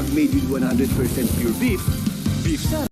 pag made with 100% pure beef, beef sana.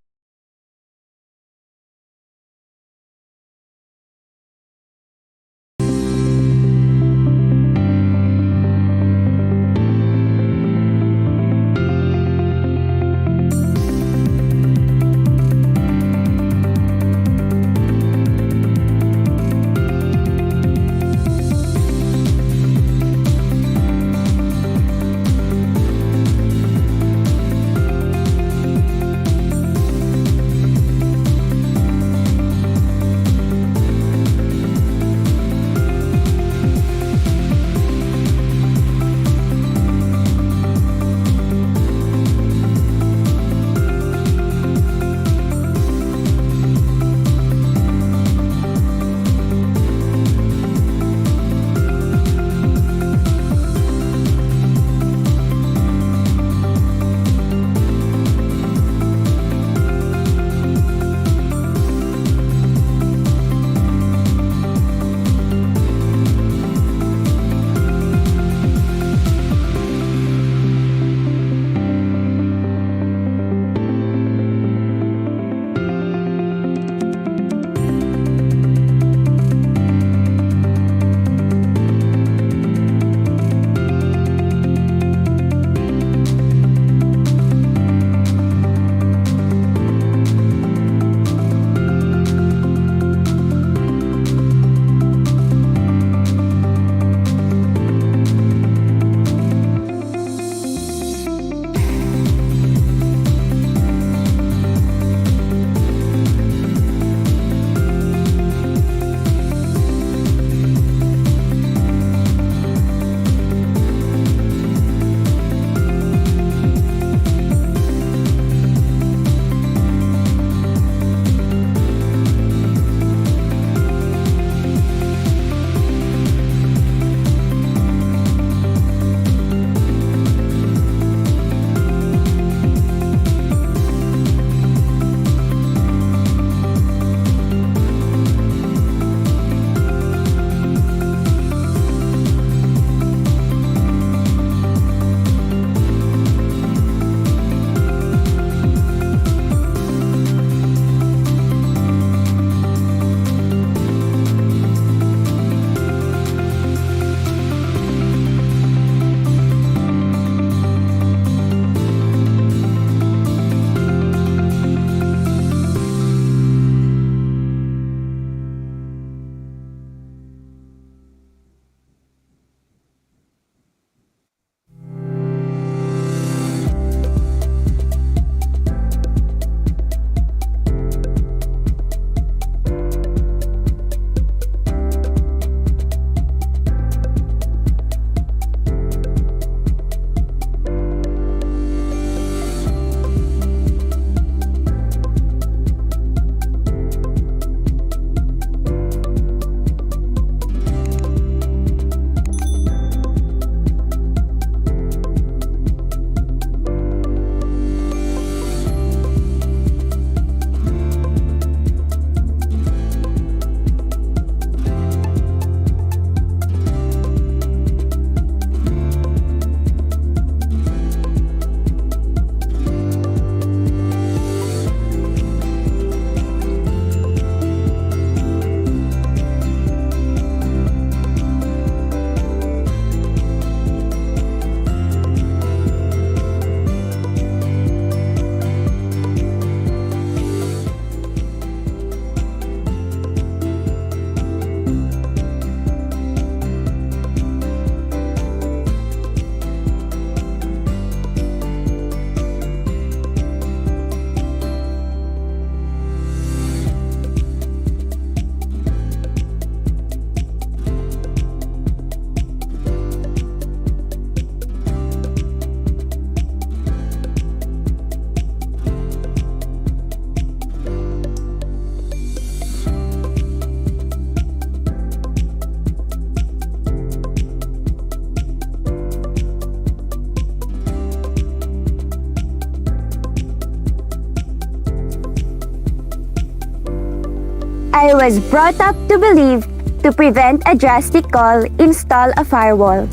I was brought up to believe to prevent a drastic call, install a firewall.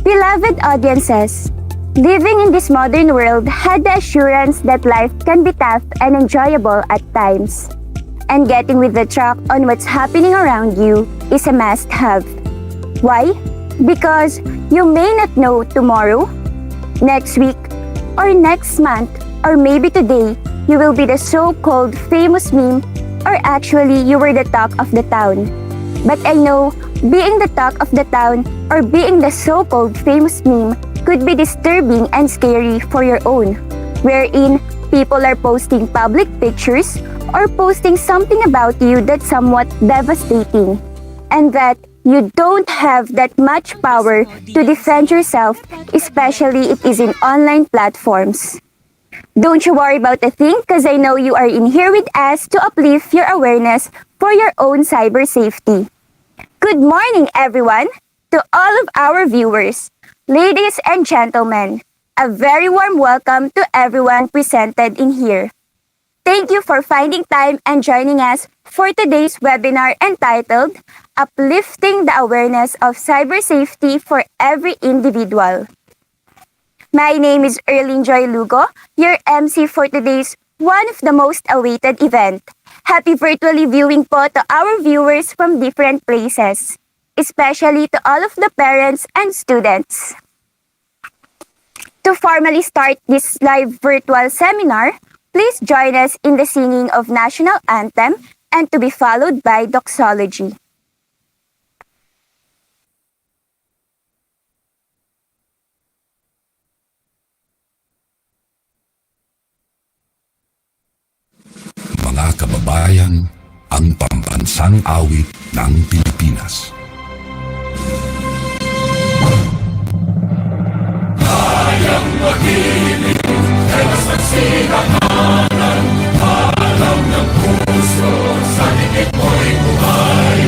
Beloved audiences, Living in this modern world had the assurance that life can be tough and enjoyable at times. And getting with the track on what's happening around you is a must-have. Why? Because you may not know tomorrow, next week, or next month, or maybe today, you will be the so-called famous meme, or actually you were the talk of the town. But I know, being the talk of the town or being the so-called famous meme could be disturbing and scary for your own, wherein people are posting public pictures or posting something about you that's somewhat devastating, and that you don't have that much power to defend yourself, especially it is in online platforms. Don't you worry about a thing, because I know you are in here with us to uplift your awareness for your own cyber safety. Good morning, everyone, to all of our viewers. Ladies and gentlemen, a very warm welcome to everyone presented in here. Thank you for finding time and joining us for today's webinar entitled Uplifting the Awareness of Cyber Safety for Every Individual. My name is Erlene Joy Lugo, your MC for today's one of the most awaited event. Happy virtually viewing po to our viewers from different places, especially to all of the parents and students. To formally start this live virtual seminar, please join us in the singing of National Anthem and to be followed by doxology. Mga kababayan, ang pambansang awit ng Pilipinas. Kayang mag-ibig, kay masagsinahanan, alam ng puso, sa dikit mo'y buhay.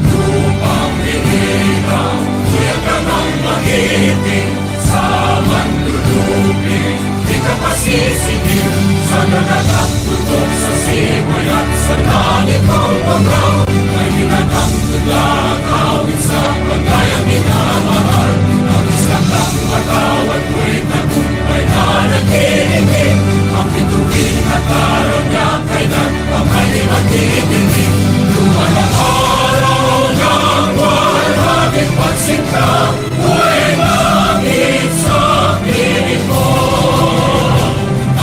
Lupang hinirang, kuya ka ng mag-ibig, sa manlulupig, di ka pasisigil, sa nanagang tutok sa simoy at sa langit ang panggaw, ay hinatang naglalakawin sa paglayang minamahal. Ang isang ng matawad mo'y tagumpay na nag-iingin, ang bituin at araw niya kay nagpamay mag-iingin. Lumalang araw ng walang pagsinta, huwag langit sa piling mo.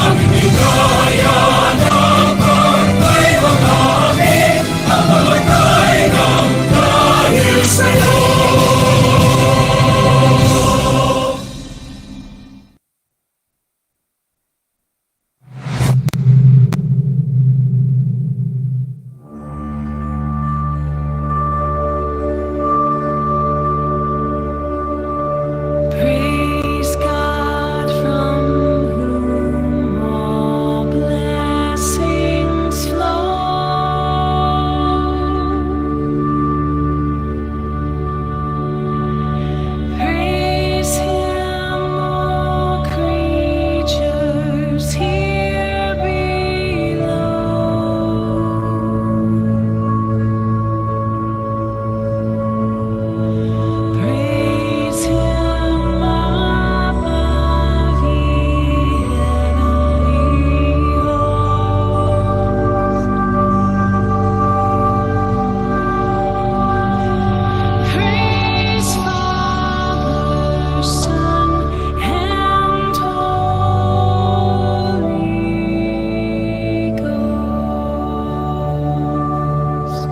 Ang hinigaya ng pagkay mag-amin, ang mamatay ng dahil sa'yo. Praise God from whom all blessings flow. Praise Him, all creatures here below. Praise Him above the heavenly host. Praise Father, Son, and Holy Ghost.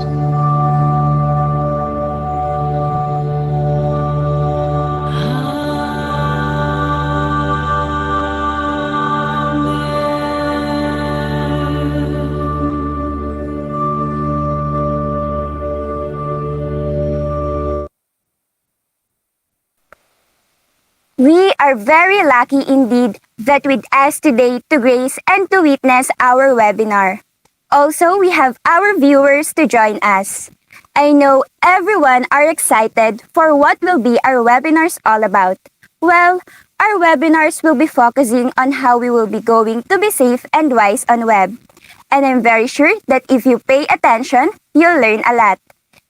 We are very lucky indeed that with us today to grace and to witness our webinar. Also, we have our viewers to join us. I know everyone are excited for what will be our webinars all about. Well, our webinars will be focusing on how we will be going to be safe and wise on web. And I'm very sure that if you pay attention, you'll learn a lot.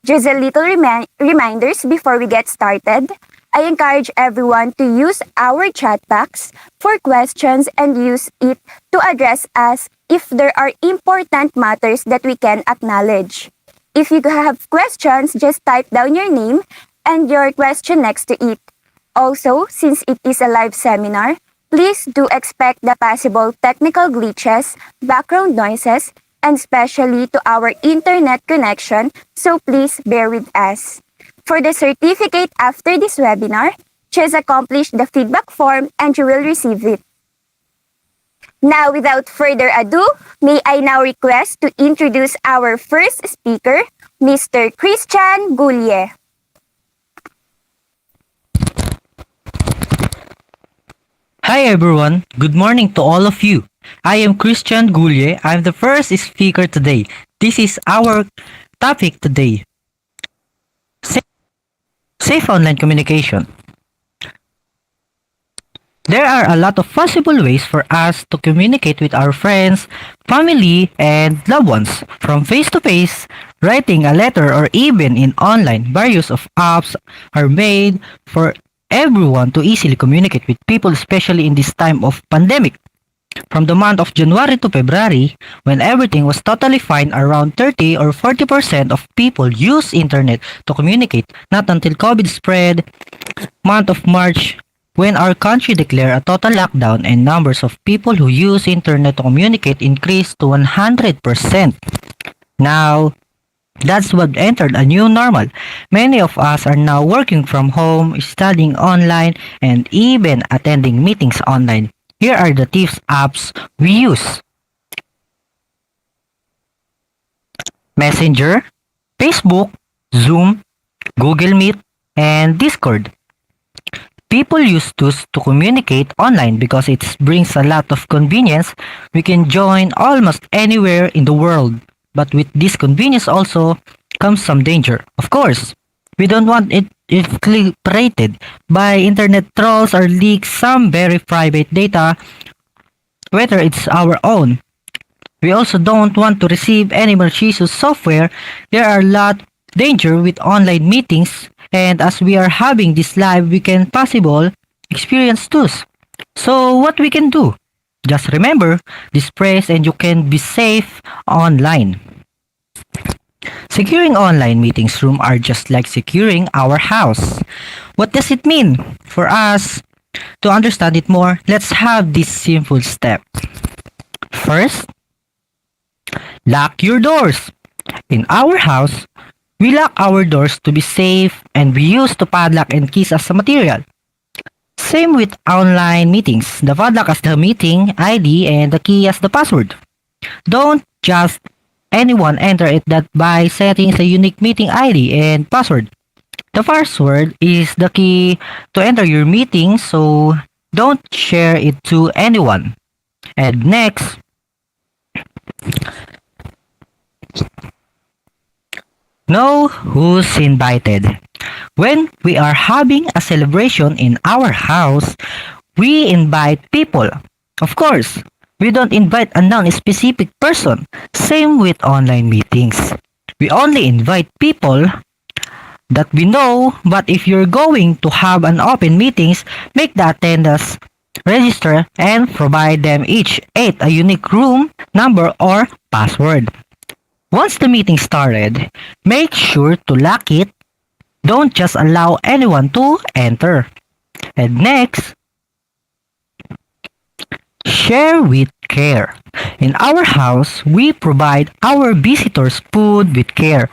Just a little reminders before we get started. I encourage everyone to use our chat box for questions and use it to address us if there are important matters that we can acknowledge. If you have questions, just type down your name and your question next to it. Also, since it is a live seminar, please do expect the possible technical glitches, background noises, and especially to our internet connection, so please bear with us. For the certificate after this webinar, just accomplish the feedback form and you will receive it. Now, without further ado, may I now request to introduce our first speaker, Mr. Christian Goulier. Hi everyone, good morning to all of you. I am Christian Goulier. I'm the first speaker today. This is our topic today. Safe online communication. There are a lot of possible ways for us to communicate with our friends, family, and loved ones. From face-to-face, writing a letter, or even in online, various of apps are made for everyone to easily communicate with people, especially in this time of pandemic. From the month of January to February, when everything was totally fine, around 30 or 40% of people use internet to communicate. Not until COVID spread, month of March, when our country declared a total lockdown and numbers of people who use internet to communicate increased to 100%. Now, that's what entered a new normal. Many of us are now working from home, studying online, and even attending meetings online. Here are the tips apps we use. Messenger, Facebook, Zoom, Google Meet, and Discord. People use those to communicate online because it brings a lot of convenience. We can join almost anywhere in the world. But with this convenience also comes some danger. Of course, we don't want it infiltrated by internet trolls or leak some very private data, whether it's our own. We also don't want to receive any malicious software. There are a lot danger with online meetings, and as we are having this live, we can possible experience those. So what we can do? Just remember this phrase and you can be safe online. Securing online meetings room are just like securing our house. What does it mean? For us to understand it more, let's have this simple step. First, lock your doors. In our house, we lock our doors to be safe and we use the padlock and keys as a material. Same with online meetings. The padlock as the meeting ID and the key as the password. Don't just anyone enter it that by setting a unique meeting ID and password. The password is the key to enter your meeting, so don't share it to anyone. And next, know who's invited. When we are having a celebration in our house, we invite people. Of course, we don't invite a non-specific person. Same with online meetings. We only invite people that we know, but if you're going to have an open meetings, make the attendance register and provide them each a unique room number or password. Once the meeting started, make sure to lock it. Don't just allow anyone to enter. And next, share with care. In our house, we provide our visitors food with care.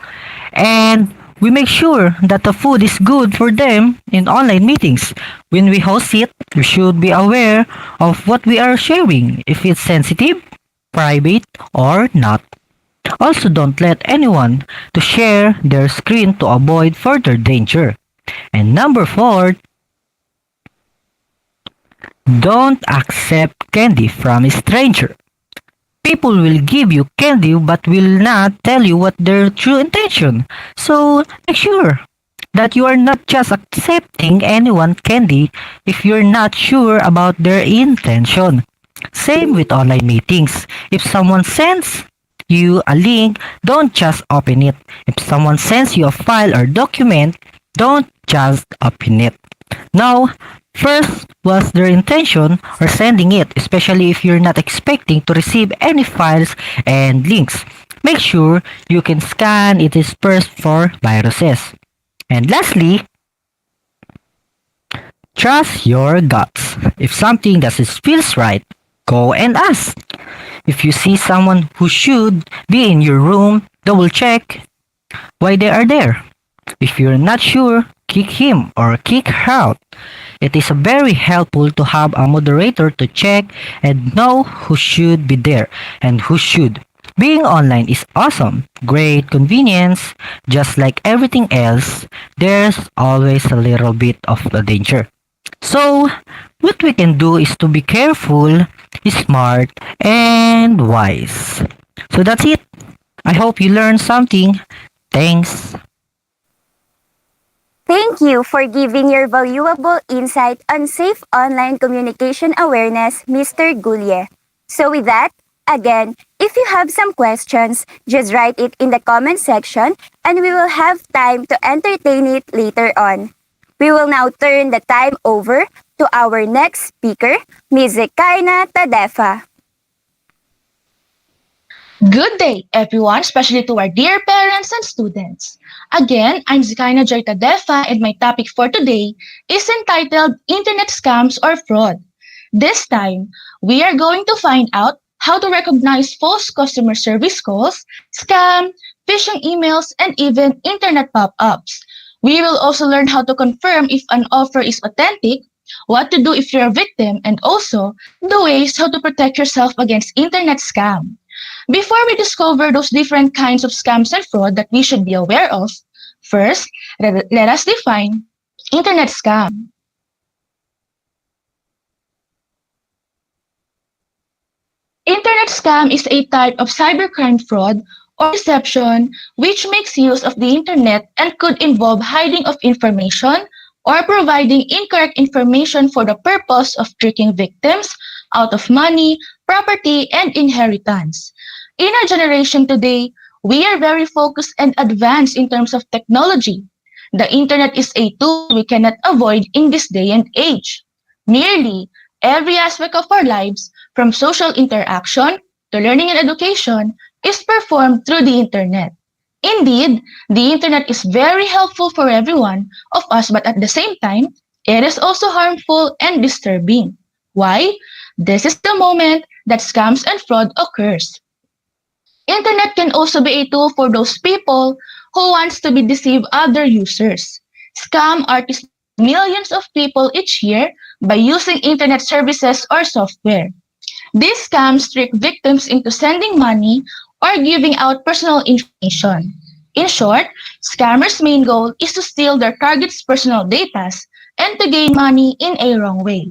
And we make sure that the food is good for them in online meetings. When we host it, we should be aware of what we are sharing, if it's sensitive, private, or not. Also, don't let anyone to share their screen to avoid further danger. And number 4, don't accept candy from a stranger. People will give you candy but will not tell you what their true intention. So make sure that you are not just accepting anyone candy if you're not sure about their intention. Same with online meetings. If someone sends you a link, don't just open it. If someone sends you a file or document, don't just open it. Now, first was their intention or sending it, especially if you're not expecting to receive any files and links. Make sure you can scan it is first for viruses. And lastly, trust your guts. If something doesn't feels right, go and ask. If you see someone who should be in your room, double check why they are there. If you're not sure, kick him or kick her out. It is very helpful to have a moderator to check and know who should be there and who should. Being online is awesome, great convenience, just like everything else, there's always a little bit of the danger. So, what we can do is to be careful, smart, and wise. So that's it. I hope you learned something. Thanks. Thank you for giving your valuable insight on safe online communication awareness, Mr. Gulye. So with that, again, if you have some questions, just write it in the comment section and we will have time to entertain it later on. We will now turn the time over to our next speaker, Ms. Zekaina Tadefa. Good day, everyone, especially to our dear parents and students. Again, I'm Zikaina Joy Tadefa, and my topic for today is entitled Internet Scams or Fraud. This time, we are going to find out how to recognize false customer service calls, scam, phishing emails, and even internet pop-ups. We will also learn how to confirm if an offer is authentic, what to do if you're a victim, and also the ways how to protect yourself against internet scam. Before we discover those different kinds of scams and fraud that we should be aware of, first, let us define internet scam. Internet scam is a type of cybercrime fraud or deception which makes use of the internet and could involve hiding of information or providing incorrect information for the purpose of tricking victims out of money, property, and inheritance. In our generation today, we are very focused and advanced in terms of technology. The internet is a tool we cannot avoid in this day and age. Nearly every aspect of our lives, from social interaction to learning and education, is performed through the internet. Indeed, the internet is very helpful for everyone of us, but at the same time, it is also harmful and disturbing. Why? This is the moment that scams and fraud occurs. Internet can also be a tool for those people who wants to be deceive other users. Scam artists millions of people each year by using internet services or software. These scams trick victims into sending money or giving out personal information. In short, scammers' main goal is to steal their target's personal data and to gain money in a wrong way.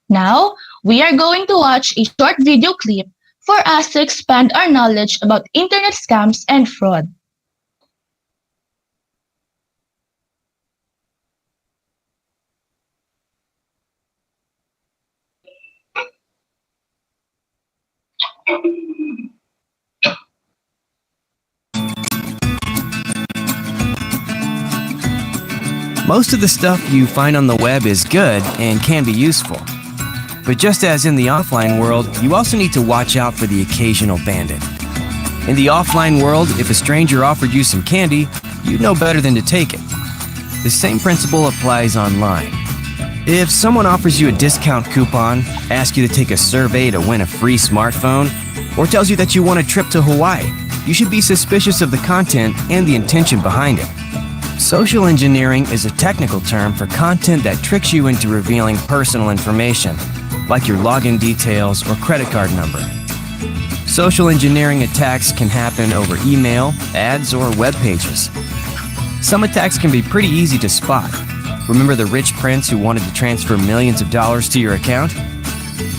Now, we are going to watch a short video clip for us to expand our knowledge about internet scams and fraud. Most of the stuff you find on the web is good and can be useful. But just as in the offline world, you also need to watch out for the occasional bandit. In the offline world, if a stranger offered you some candy, you'd know better than to take it. The same principle applies online. If someone offers you a discount coupon, asks you to take a survey to win a free smartphone, or tells you that you want a trip to Hawaii, you should be suspicious of the content and the intention behind it. Social engineering is a technical term for content that tricks you into revealing personal information, like your login details or credit card number. Social engineering attacks can happen over email, ads, or web pages. Some attacks can be pretty easy to spot. Remember the rich prince who wanted to transfer millions of dollars to your account?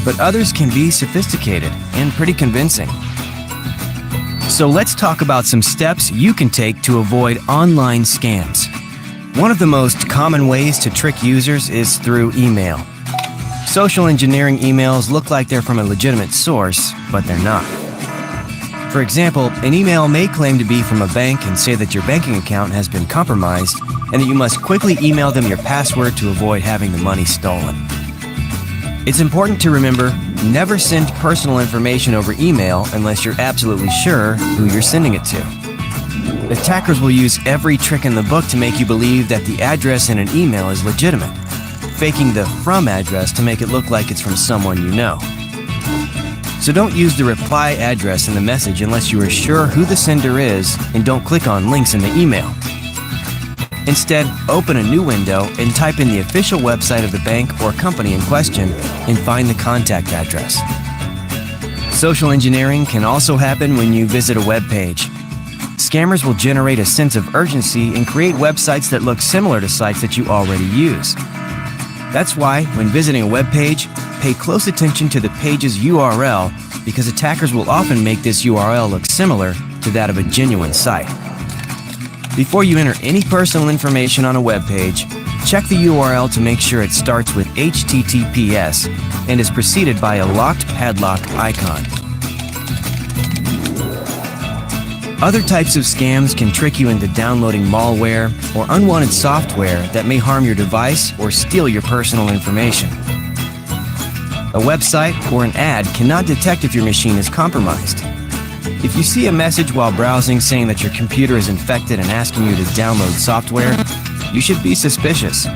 But others can be sophisticated and pretty convincing. So let's talk about some steps you can take to avoid online scams. One of the most common ways to trick users is through email. Social engineering emails look like they're from a legitimate source, but they're not. For example, an email may claim to be from a bank and say that your banking account has been compromised, and that you must quickly email them your password to avoid having the money stolen. It's important to remember, never send personal information over email unless you're absolutely sure who you're sending it to. Attackers will use every trick in the book to make you believe that the address in an email is legitimate, faking the from address to make it look like it's from someone you know. So don't use the reply address in the message unless you are sure who the sender is, and don't click on links in the email. Instead, open a new window and type in the official website of the bank or company in question and find the contact address. Social engineering can also happen when you visit a web page. Scammers will generate a sense of urgency and create websites that look similar to sites that you already use. That's why, when visiting a web page, pay close attention to the page's URL, because attackers will often make this URL look similar to that of a genuine site. Before you enter any personal information on a web page, check the URL to make sure it starts with HTTPS and is preceded by a locked padlock icon. Other types of scams can trick you into downloading malware or unwanted software that may harm your device or steal your personal information. A website or an ad cannot detect if your machine is compromised. If you see a message while browsing saying that your computer is infected and asking you to download software, you should be suspicious.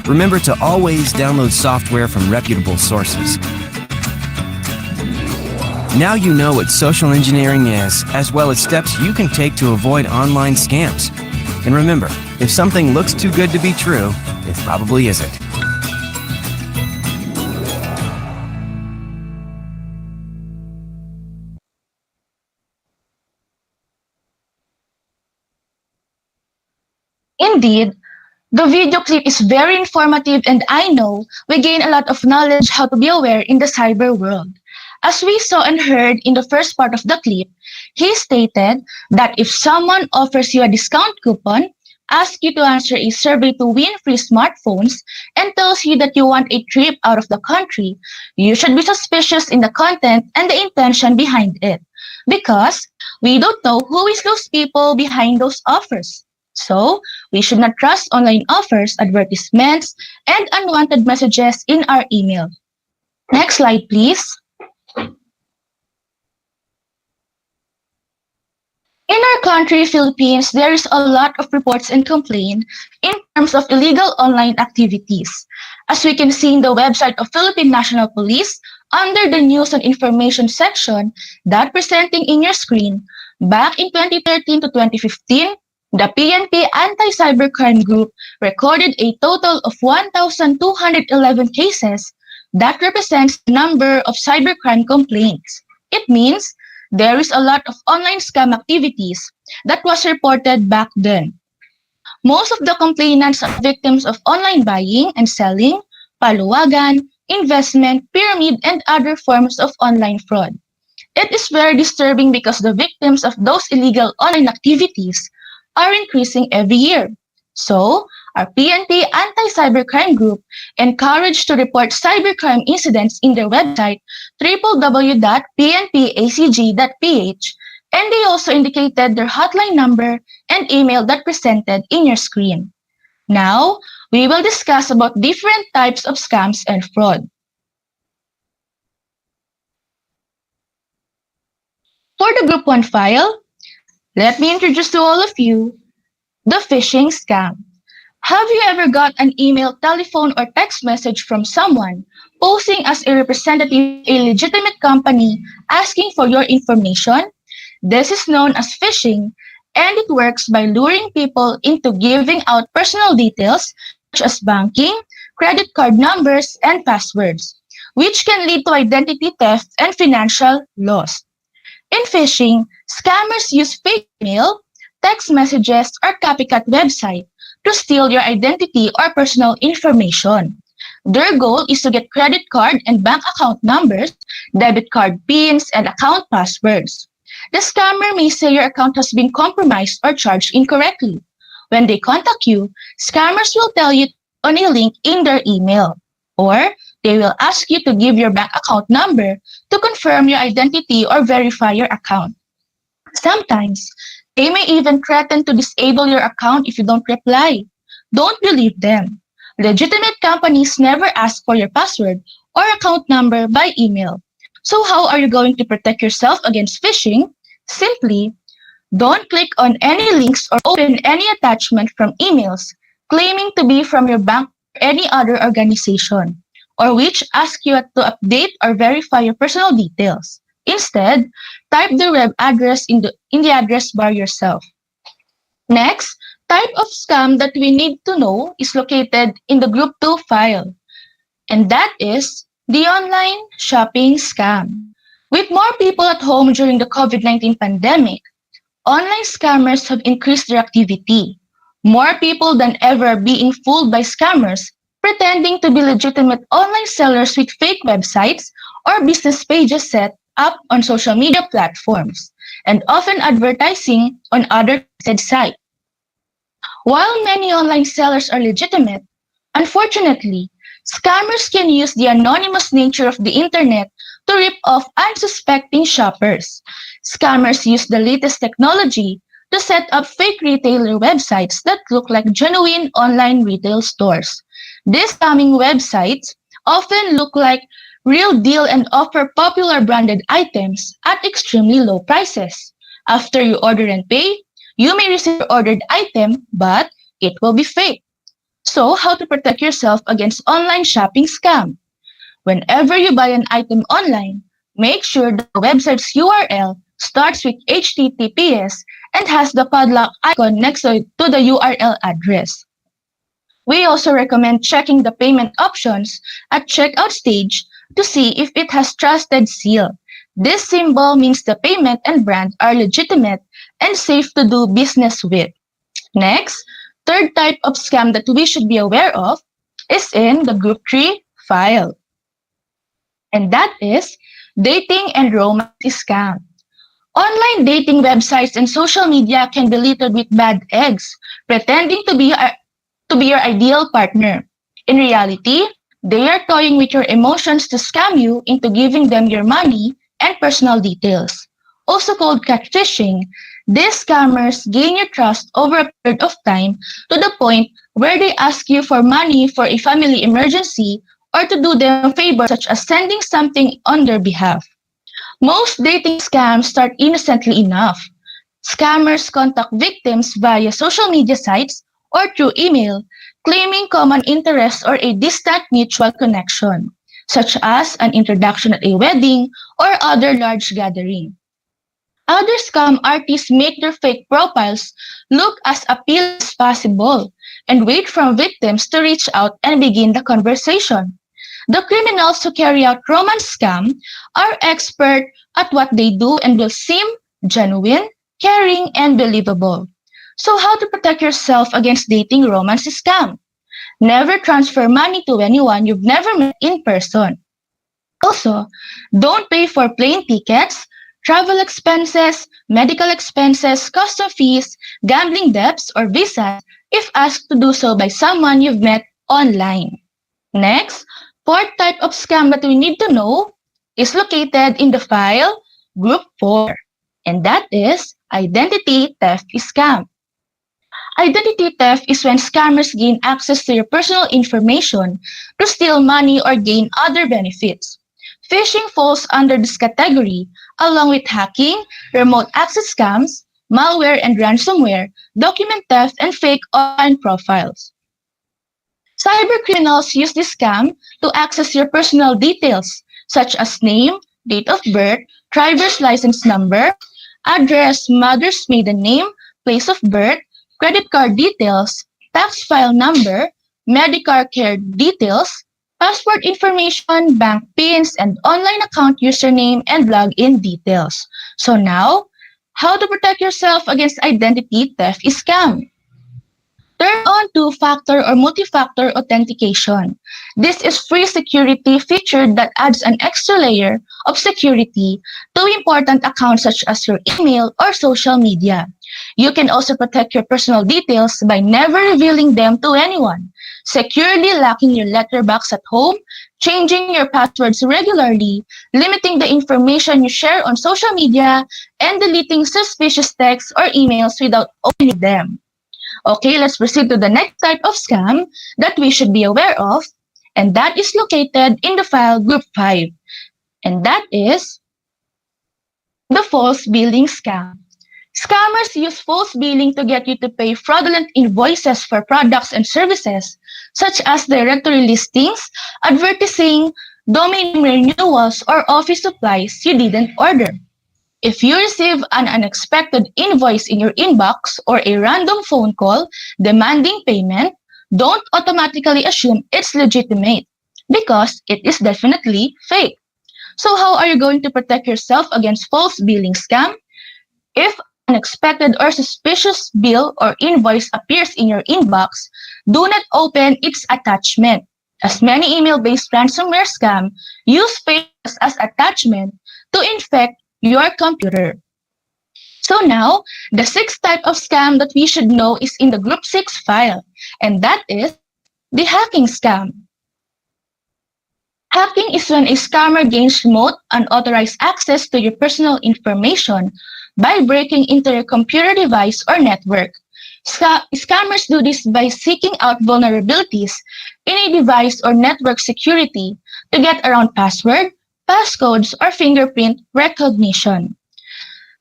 Remember to always download software from reputable sources. Now you know what social engineering is, as well as steps you can take to avoid online scams. And remember, if something looks too good to be true, it probably isn't. Indeed, the video clip is very informative, and I know we gain a lot of knowledge how to be aware in the cyber world. As we saw and heard in the first part of the clip, he stated that if someone offers you a discount coupon, asks you to answer a survey to win free smartphones, and tells you that you want a trip out of the country, you should be suspicious in the content and the intention behind it, because we don't know who is those people behind those offers. So, we should not trust online offers, advertisements, and unwanted messages in our email. Next slide, please. In our country, Philippines, there is a lot of reports and complaints in terms of illegal online activities. As we can see in the website of Philippine National Police, under the News and Information section that presenting in your screen, back in 2013 to 2015, the PNP Anti-Cybercrime Group recorded a total of 1,211 cases that represents the number of cybercrime complaints. It means there is a lot of online scam activities that was reported back then. Most of the complainants are victims of online buying and selling, paluwagan, investment, pyramid, and other forms of online fraud. It is very disturbing because the victims of those illegal online activities are increasing every year. So, our PNP Anti-Cybercrime Group encouraged to report cybercrime incidents in their website www.pnpacg.ph, and they also indicated their hotline number and email that presented in your screen. Now, we will discuss about different types of scams and fraud. For the Group 1 file, let me introduce to all of you the phishing scam. Have you ever got an email, telephone, or text message from someone posing as a representative of a legitimate company asking for your information? This is known as phishing, and it works by luring people into giving out personal details such as banking, credit card numbers, and passwords, which can lead to identity theft and financial loss. In phishing, scammers use fake email, text messages, or copycat website to steal your identity or personal information. Their goal is to get credit card and bank account numbers, debit card PINs, and account passwords. The scammer may say your account has been compromised or charged incorrectly. When they contact you, scammers will tell you on a link in their email, or they will ask you to give your bank account number to confirm your identity or verify your account. Sometimes, they may even threaten to disable your account if you don't reply. don't believe them. Legitimate companies never ask for your password or account number by email. So how are you going to protect yourself against phishing? Simply, don't click on any links or open any attachment from emails claiming to be from your bank or any other organization, or which ask you to update or verify your personal details. Instead, type the web address in the address bar yourself. Next, type of scam that we need to know is located in the Group 2 file, and that is the online shopping scam. With more people at home during the COVID-19 pandemic, online scammers have increased their activity. More people than ever being fooled by scammers pretending to be legitimate online sellers with fake websites or business pages set up on social media platforms, and often advertising on other said sites. While many online sellers are legitimate, unfortunately, scammers can use the anonymous nature of the internet to rip off unsuspecting shoppers. Scammers use the latest technology to set up fake retailer websites that look like genuine online retail stores. These scamming websites often look like real deal and offer popular branded items at extremely low prices. After you order and pay, you may receive your ordered item, but it will be fake. So, how to protect yourself against online shopping scam? Whenever you buy an item online, make sure the website's URL starts with HTTPS and has the padlock icon next to the URL address. We also recommend checking the payment options at checkout stage to see if it has trusted seal. This symbol means the payment and brand are legitimate and safe to do business with. Next, third type of scam that we should be aware of is in the Group 3 file, and that is dating and romance scam. Online dating websites and social media can be littered with bad eggs, pretending to be your ideal partner. In reality, they are toying with your emotions to scam you into giving them your money and personal details. Also called catfishing, these scammers gain your trust over a period of time to the point where they ask you for money for a family emergency or to do them a favor such as sending something on their behalf. Most dating scams start innocently enough. Scammers contact victims via social media sites or through email, claiming common interests or a distant mutual connection, such as an introduction at a wedding or other large gathering. Other scam artists make their fake profiles look as appealing as possible and wait for victims to reach out and begin the conversation. The criminals who carry out romance scam are expert at what they do and will seem genuine, caring, and believable. So how to protect yourself against dating romance scam? Never transfer money to anyone you've never met in person. Also, don't pay for plane tickets, travel expenses, medical expenses, custom fees, gambling debts, or visas if asked to do so by someone you've met online. Next, fourth type of scam that we need to know is located in the file Group 4, and that is identity theft scam. Identity theft is when scammers gain access to your personal information to steal money or gain other benefits. Phishing falls under this category, along with hacking, remote access scams, malware and ransomware, document theft, and fake online profiles. Cybercriminals use this scam to access your personal details, such as name, date of birth, driver's license number, address, mother's maiden name, place of birth, credit card details, tax file number, Medicare care details, passport information, bank pins, and online account username and login details. So now, how to protect yourself against identity theft scam? Turn on two-factor or multi-factor authentication. This is free security feature that adds an extra layer of security to important accounts such as your email or social media. You can also protect your personal details by never revealing them to anyone, securely locking your letterbox at home, changing your passwords regularly, limiting the information you share on social media, and deleting suspicious texts or emails without opening them. Okay, let's proceed to the next type of scam that we should be aware of, and that is located in the file group 5, and that is the false billing scam. Scammers use false billing to get you to pay fraudulent invoices for products and services, such as directory listings, advertising, domain renewals, or office supplies you didn't order. If you receive an unexpected invoice in your inbox or a random phone call demanding payment, don't automatically assume it's legitimate because it is definitely fake. So how are you going to protect yourself against false billing scam? If an unexpected or suspicious bill or invoice appears in your inbox, do not open its attachment, as many email-based ransomware scam use faces as attachment to infect your computer. So now, the sixth type of scam that we should know is in the Group 6 file, and that is the hacking scam. Hacking is when a scammer gains remote, unauthorized access to your personal information by breaking into your computer device or network. Scammers do this by seeking out vulnerabilities in a device or network security to get around password, passcodes, or fingerprint recognition.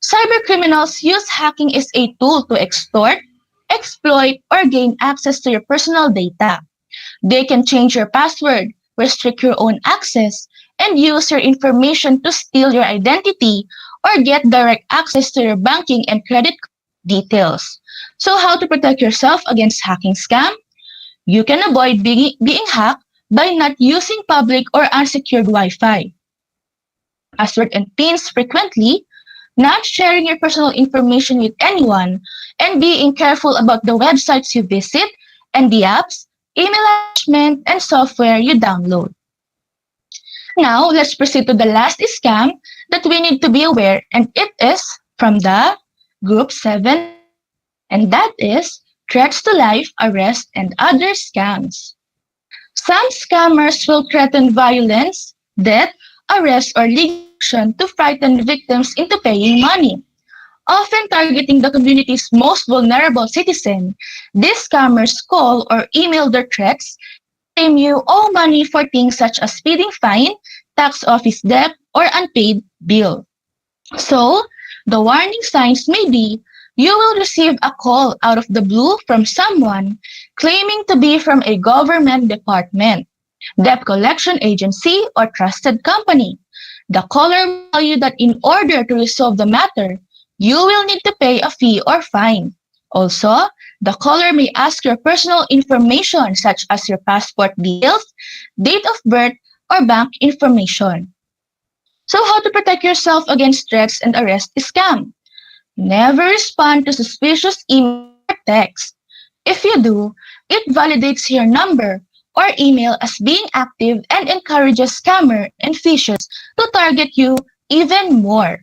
Cybercriminals use hacking as a tool to extort, exploit, or gain access to your personal data. They can change your password, restrict your own access, and use your information to steal your identity or get direct access to your banking and credit details. So how to protect yourself against hacking scam? You can avoid being hacked by not using public or unsecured Wi-Fi, password and pins frequently, not sharing your personal information with anyone, and being careful about the websites you visit and the apps, email attachment, and software you download. Now, let's proceed to the last scam that we need to be aware, and it is from the Group 7, and that is threats to life, arrest, and other scams. Some scammers will threaten violence, death, arrest, or legal action to frighten victims into paying money. Often targeting the community's most vulnerable citizen, these scammers call or email their threats, claim you owe money for things such as speeding fine, tax office debt, or unpaid bill. So, the warning signs may be you will receive a call out of the blue from someone claiming to be from a government department, debt collection agency, or trusted company. The caller will tell you that in order to resolve the matter, you will need to pay a fee or fine. Also, the caller may ask your personal information such as your passport details, date of birth, or bank information. So how to protect yourself against threats and arrest scam? Never respond to suspicious email or text. If you do, it validates your number or email as being active and encourages scammer and phishers to target you even more.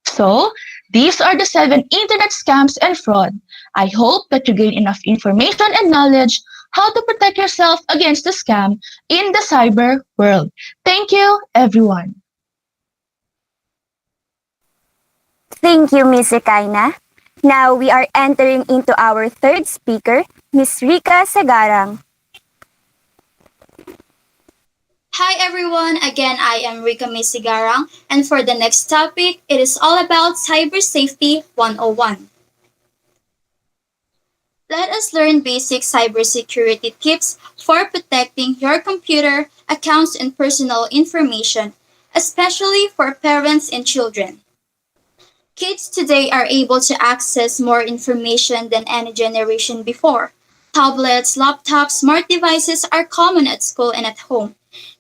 So, these are the 7 internet scams and fraud. I hope that you gain enough information and knowledge how to protect yourself against the scam in the cyber world. Thank you, everyone. Thank you, Miss Ekaina. Now we are entering into our third speaker, Miss Rika Sagarang. Hi everyone, again I am Rika Misigarang, and for the next topic, it is all about Cyber Safety 101. Let us learn basic cybersecurity tips for protecting your computer, accounts, and personal information, especially for parents and children. Kids today are able to access more information than any generation before. Tablets, laptops, smart devices are common at school and at home.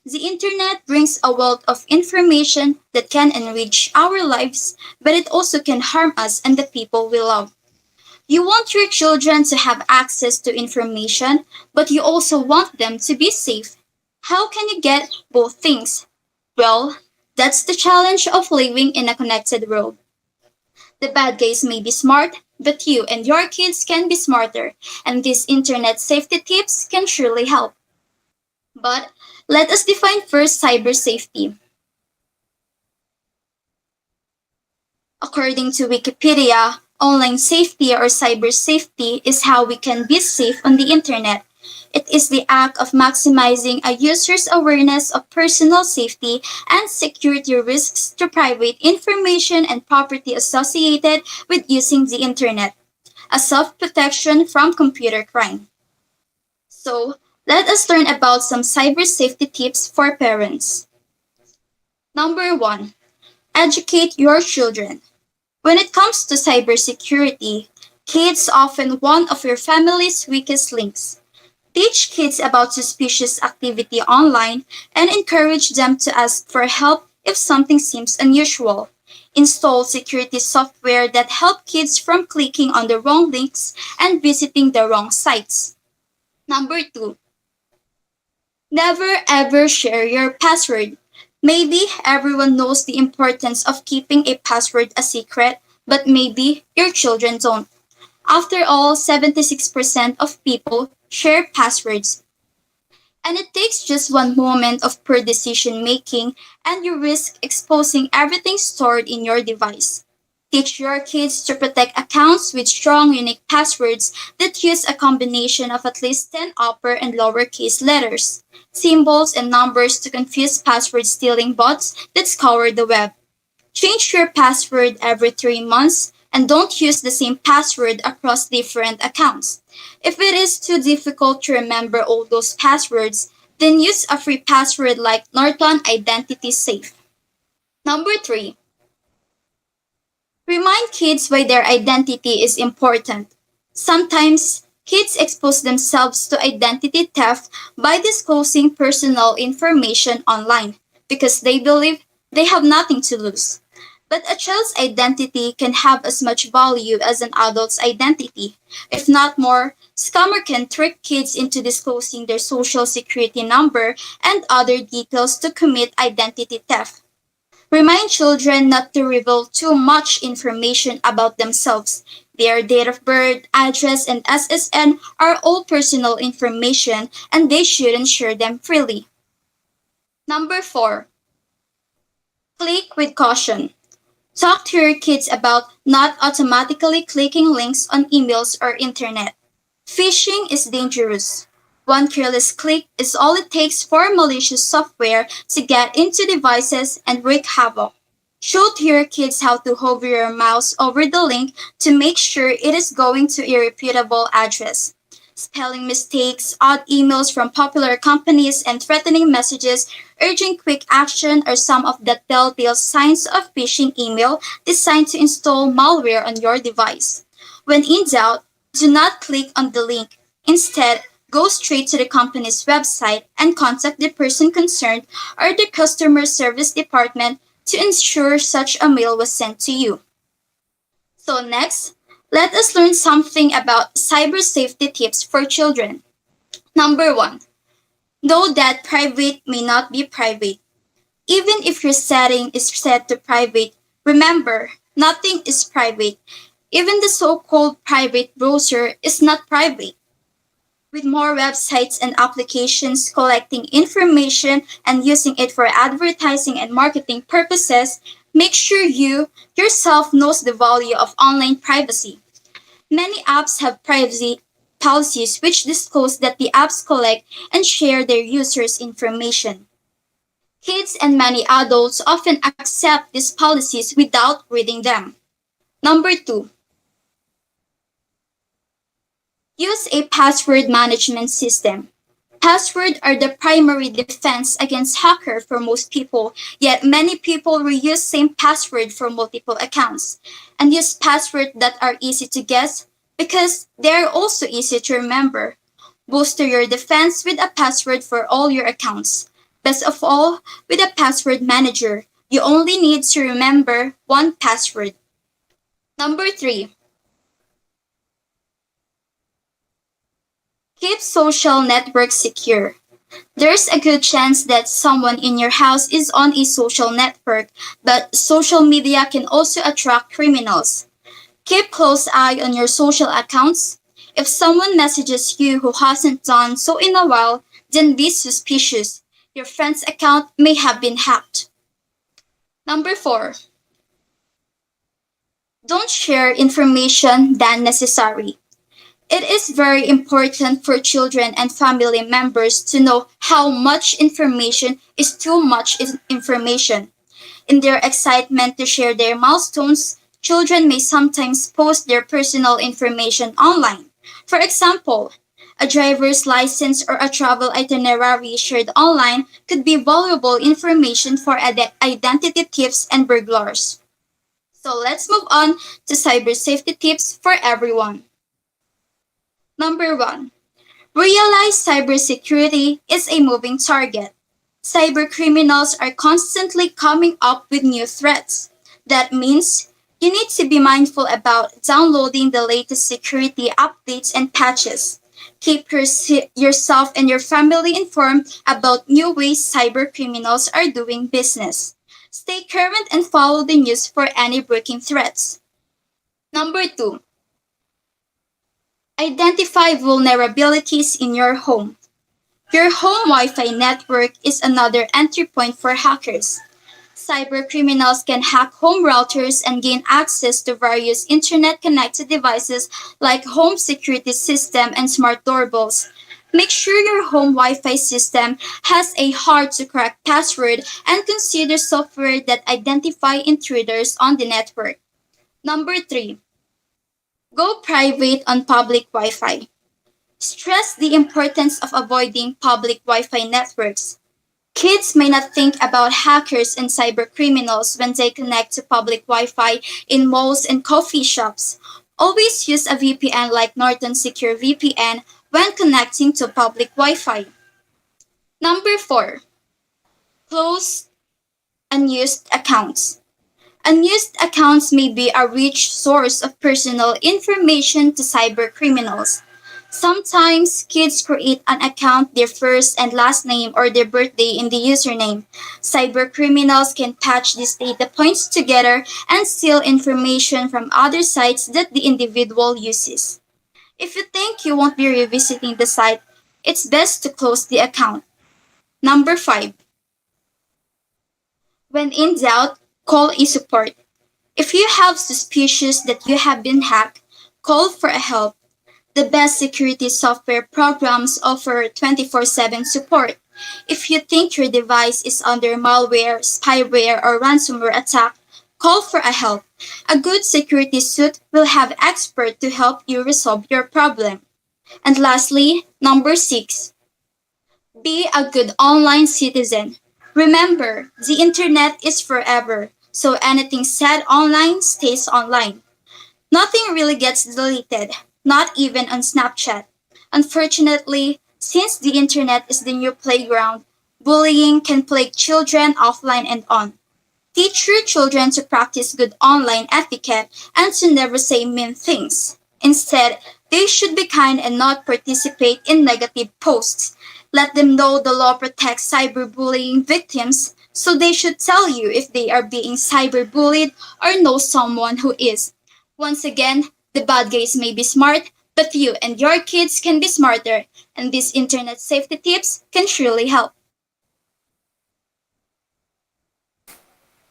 The internet brings a wealth of information that can enrich our lives, but it also can harm us and the people we love. You want your children to have access to information, but you also want them to be safe. How can you get both things? Well, that's the challenge of living in a connected world. The bad guys may be smart, but you and your kids can be smarter, and these internet safety tips can surely help. But let us define first cyber safety. According to Wikipedia, Online safety or cyber safety is how we can be safe on the internet. It is the act of maximizing a user's awareness of personal safety and security risks to private information and property associated with using the internet, a self-protection from computer crime. So, let us learn about some cyber safety tips for parents. Number 1. Educate your children. When it comes to cybersecurity, kids are often one of your family's weakest links. Teach kids about suspicious activity online and encourage them to ask for help if something seems unusual. Install security software that help kids from clicking on the wrong links and visiting the wrong sites. Number 2. Never ever share your password. Maybe everyone knows the importance of keeping a password a secret, but maybe your children don't. After all, 76% of people share passwords. And it takes just one moment of poor decision making and you risk exposing everything stored in your device. Teach your kids to protect accounts with strong, unique passwords that use a combination of at least 10 upper and lowercase letters, symbols, and numbers to confuse password stealing bots that scour the web. Change your password every 3 months and don't use the same password across different accounts. If it is too difficult to remember all those passwords, then use a free password like Norton Identity Safe. Number 3. Remind kids why their identity is important. Sometimes, kids expose themselves to identity theft by disclosing personal information online because they believe they have nothing to lose. But a child's identity can have as much value as an adult's identity. If not more, scammers can trick kids into disclosing their social security number and other details to commit identity theft. Remind children not to reveal too much information about themselves. Their date of birth, address, and SSN are all personal information and they shouldn't share them freely. Number 4. Click with caution. Talk to your kids about not automatically clicking links on emails or internet. Phishing is dangerous. One careless click is all it takes for malicious software to get into devices and wreak havoc. Show to your kids how to hover your mouse over the link to make sure it is going to a reputable address. Spelling mistakes, odd emails from popular companies, and threatening messages urging quick action are some of the telltale signs of phishing email designed to install malware on your device. When in doubt, do not click on the link. Instead, go straight to the company's website and contact the person concerned or the customer service department to ensure such a mail was sent to you. So next, let us learn something about cyber safety tips for children. Number 1. Know that private may not be private. Even if your setting is set to private, remember, nothing is private. Even the so-called private browser is not private. With more websites and applications collecting information and using it for advertising and marketing purposes, make sure you yourself knows the value of online privacy. Many apps have privacy policies which disclose that the apps collect and share their users' information. Kids and many adults often accept these policies without reading them. Number 2. Use a password management system. Passwords are the primary defense against hacker for most people, yet many people reuse same password for multiple accounts and use passwords that are easy to guess because they are also easy to remember. Bolster your defense with a password for all your accounts. Best of all, with a password manager, you only need to remember one password. Number 3. Keep social networks secure. There's a good chance that someone in your house is on a social network, but social media can also attract criminals. Keep close eye on your social accounts. If someone messages you who hasn't done so in a while, then be suspicious. Your friend's account may have been hacked. Number 4. Don't share information than necessary. It is very important for children and family members to know how much information is too much information. In their excitement to share their milestones, children may sometimes post their personal information online. For example, a driver's license or a travel itinerary shared online could be valuable information for identity thieves and burglars. So let's move on to cyber safety tips for everyone. Number 1. Realize cybersecurity is a moving target. Cybercriminals are constantly coming up with new threats. That means you need to be mindful about downloading the latest security updates and patches. Keep yourself and your family informed about new ways cybercriminals are doing business. Stay current and follow the news for any breaking threats. Number 2. Identify vulnerabilities in your home. Your home Wi-Fi network is another entry point for hackers. Cybercriminals can hack home routers and gain access to various internet-connected devices like home security system and smart doorbells. Make sure your home Wi-Fi system has a hard-to-crack password and consider software that identify intruders on the network. Number 3. Go private on public Wi-Fi. Stress the importance of avoiding public Wi-Fi networks. Kids may not think about hackers and cybercriminals when they connect to public Wi-Fi in malls and coffee shops. Always use a VPN like Norton Secure VPN when connecting to public Wi-Fi. Number 4. Close unused accounts. Unused accounts may be a rich source of personal information to cybercriminals. Sometimes kids create an account their first and last name or their birthday in the username. Cybercriminals can patch these data points together and steal information from other sites that the individual uses. If you think you won't be revisiting the site, it's best to close the account. Number 5. When in doubt, call e-support. If you have suspicions that you have been hacked, call for help. The best security software programs offer 24/7 support. If you think your device is under malware, spyware, or ransomware attack, call for help. A good security suite will have experts to help you resolve your problem. And lastly, number 6. Be a good online citizen. Remember, the internet is forever, so anything said online stays online. Nothing really gets deleted, not even on Snapchat. Unfortunately, since the internet is the new playground, bullying can plague children offline and on. Teach your children to practice good online etiquette and to never say mean things. Instead, they should be kind and not participate in negative posts. Let them know the law protects cyberbullying victims, so they should tell you if they are being cyberbullied or know someone who is. Once again, the bad guys may be smart, but you and your kids can be smarter, and these internet safety tips can surely help.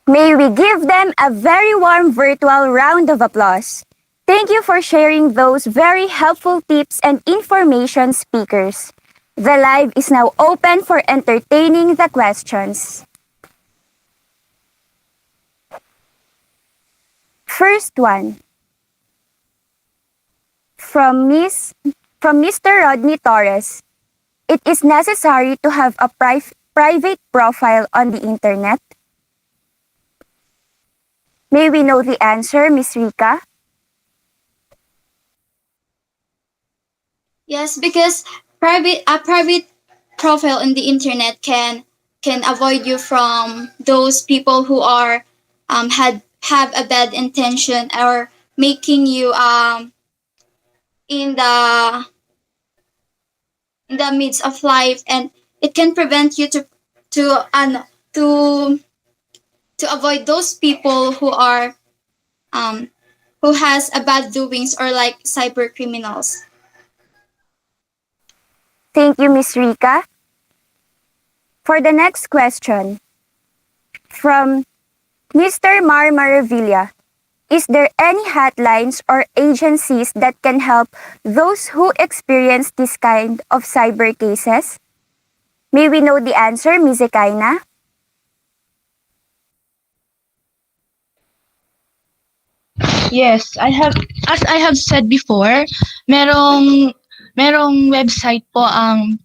May we give them a very warm virtual round of applause. Thank you for sharing those very helpful tips and information, speakers. The live is now open for entertaining the questions. First one. From Mr. Rodney Torres. It is necessary to have a private profile on the internet. May we know the answer, Miss Rika? Yes, because a private profile on the internet can avoid you from those people who are have a bad intention or making you in the midst of life, and it can prevent you to to avoid those people who are who has a bad doings or like cyber criminals. Thank you, Miss Rika. For the next question, from Mr. Mar Maravilla. Is there any hotlines or agencies that can help those who experience this kind of cyber cases? May we know the answer, Ms. Ekaina? Yes, as I have said before, merong merong website po ang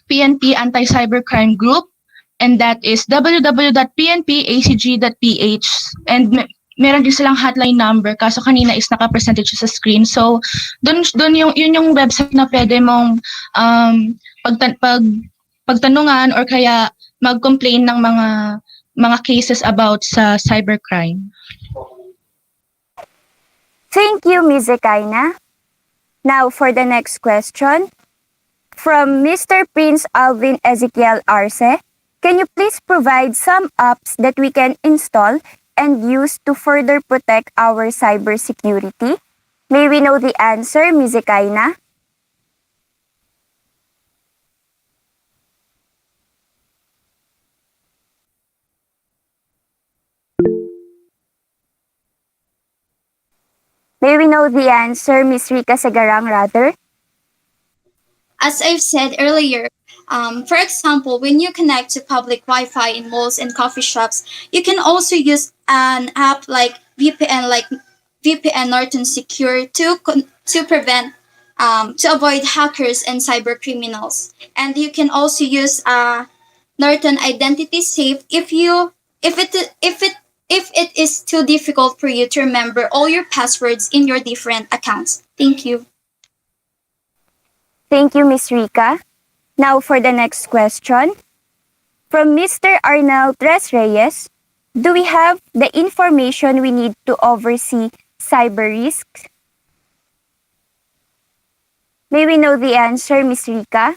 PNP Anti-Cybercrime Group, and that is www.pnpacg.ph, and meron din silang hotline number, kaso kanina is naka-presented siya sa screen. So doon yun yung website na pwede mong pagtanungan or kaya mag-complain ng mga cases about sa cybercrime. Thank you, Ms. Ekaina. Now for the next question. From Mr. Prince Alvin Ezekiel Arce, can you please provide some apps that we can install and use to further protect our cybersecurity? May we know the answer, Ms. Ekaina? May we know the answer, Ms. Rika Segarang, rather? As I've said earlier, for example, when you connect to public Wi-Fi in malls and coffee shops, you can also use an app like VPN Norton Secure to prevent to avoid hackers and cyber criminals. And you can also use Norton Identity Safe if it is too difficult for you to remember all your passwords in your different accounts. Thank you. Thank you, Ms. Rika. Now for the next question. From Mr. Arnel Tres Reyes, do we have the information we need to oversee cyber risks? May we know the answer, Ms. Rika?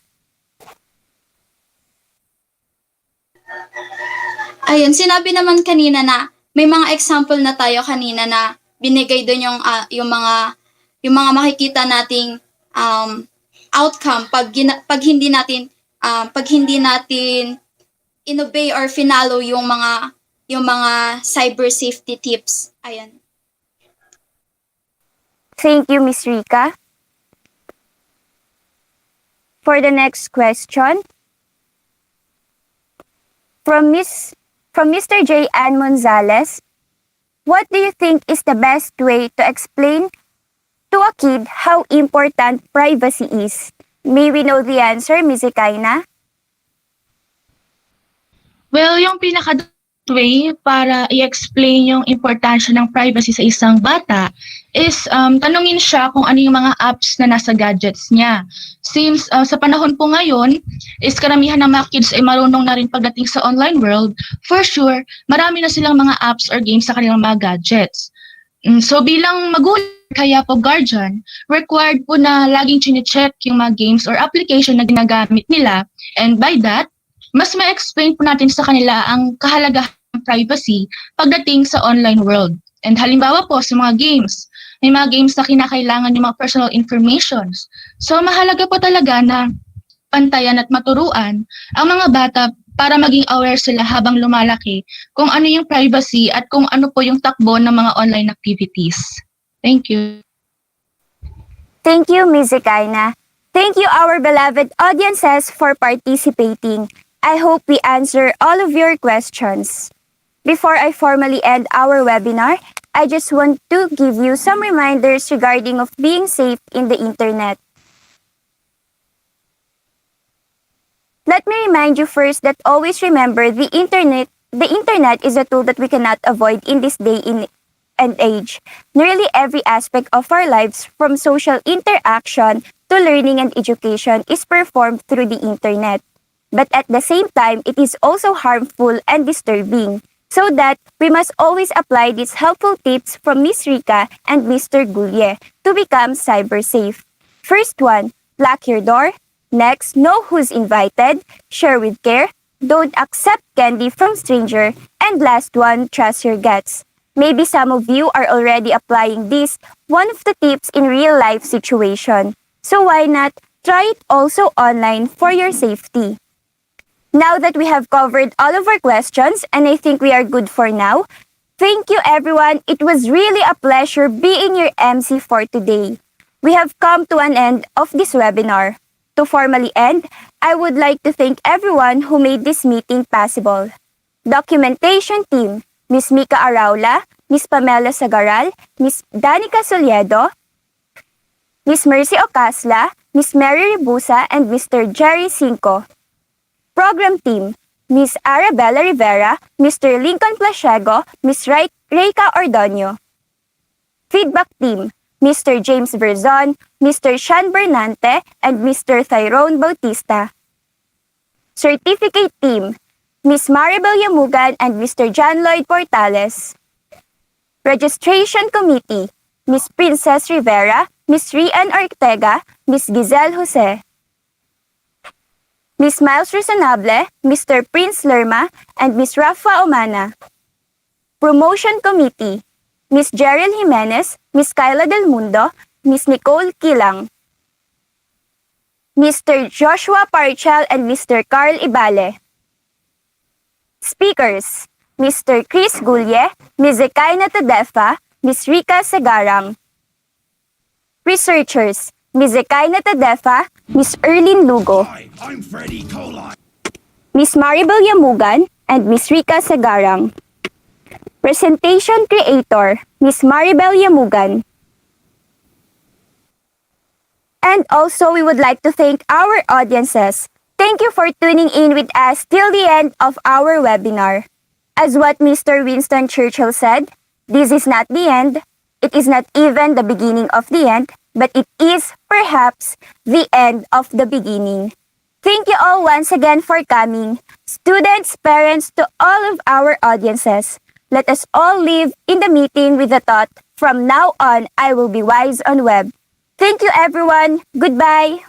Ayun, sinabi naman kanina na may mga example na tayo kanina na binigay doon yung mga makikita nating outcome pag hindi natin inobey or finalo yung mga cyber safety tips. Ayan. Thank you, Ms. Rika. For the next question, from Mr. J. Ann Monzales, what do you think is the best way to explain to a kid how important privacy is? May we know the answer, Ms. Ekaina? Well, yung pinaka-way para i-explain yung importansya ng privacy sa isang bata is tanungin siya kung ano yung mga apps na nasa gadgets niya. Since sa panahon po ngayon, is karamihan ng mga kids ay marunong na rin pagdating sa online world, for sure, marami na silang mga apps or games sa kanilang mga gadgets. So bilang magulang, kaya po guardian, required po na laging chine-check yung mga games or application na ginagamit nila, and by that, mas ma-explain po natin sa kanila ang kahalagahan ng privacy pagdating sa online world. And halimbawa po sa mga games, may mga games na kinakailangan yung mga personal informations. So mahalaga po talaga na pantayan at maturuan ang mga bata para maging aware sila habang lumalaki kung ano yung privacy at kung ano po yung takbo ng mga online activities. Thank you. Thank you, Ms. Ekaina. Thank you, our beloved audiences, for participating. I hope we answer all of your questions. Before I formally end our webinar, I just want to give you some reminders regarding of being safe in the internet. Let me remind you first that always remember the internet is a tool that we cannot avoid in this day and age. Nearly every aspect of our lives, from social interaction to learning and education, is performed through the internet. But at the same time, it is also harmful and disturbing. So that we must always apply these helpful tips from Ms. Rika and Mr. Gulye to become cyber safe. First one, lock your door. Next, know who's invited. Share with care. Don't accept candy from stranger. And last one, trust your guts. Maybe some of you are already applying this, one of the tips in real life situation. So why not try it also online for your safety? Now that we have covered all of our questions, and I think we are good for now, Thank you, everyone. It was really a pleasure being your MC for today. We have come to an end of this webinar. To formally end, I would like to thank everyone who made this meeting possible. Documentation team, Ms. Mika Araula, Ms. Pamela Sagaral, Ms. Danica Soliedo, Ms. Mercy Ocasla, Ms. Mary Ribusa, and Mr. Jerry Cinco. Program team, Ms. Arabella Rivera, Mr. Lincoln Plasiego, Ms. Reika Ordonio. Feedback team, Mr. James Verzon, Mr. Sean Bernante, and Mr. Tyrone Bautista. Certificate team, Ms. Maribel Yamugan and Mr. John Lloyd Portales. Registration committee, Ms. Princess Rivera, Ms. Rian Ortega, Ms. Giselle Jose. Ms. Miles Resonable, Mr. Prince Lerma, and Ms. Rafa Omana. Promotion Committee, Ms. Jerel Jimenez, Ms. Kyla Del Mundo, Ms. Nicole Kilang. Mr. Joshua Parchal and Mr. Carl Ibale. Speakers, Mr. Chris Gulye, Ms. Ekaina Tadefa, Ms. Rika Segarang. Researchers, Ms. Ekaina Tadefa, Ms. Erlyn Lugo. Hi, I'm Freddy Coli. Ms. Maribel Yamugan, and Ms. Rika Segarang. Presentation Creator, Ms. Maribel Yamugan. And also, we would like to thank our audiences. Thank you for tuning in with us till the end of our webinar. As what Mr. Winston Churchill said, this is not the end. It is not even the beginning of the end, but it is perhaps the end of the beginning. Thank you all once again for coming. Students, parents, to all of our audiences. Let us all live in the meeting with the thought, from now on, I will be wise on web. Thank you, everyone. Goodbye.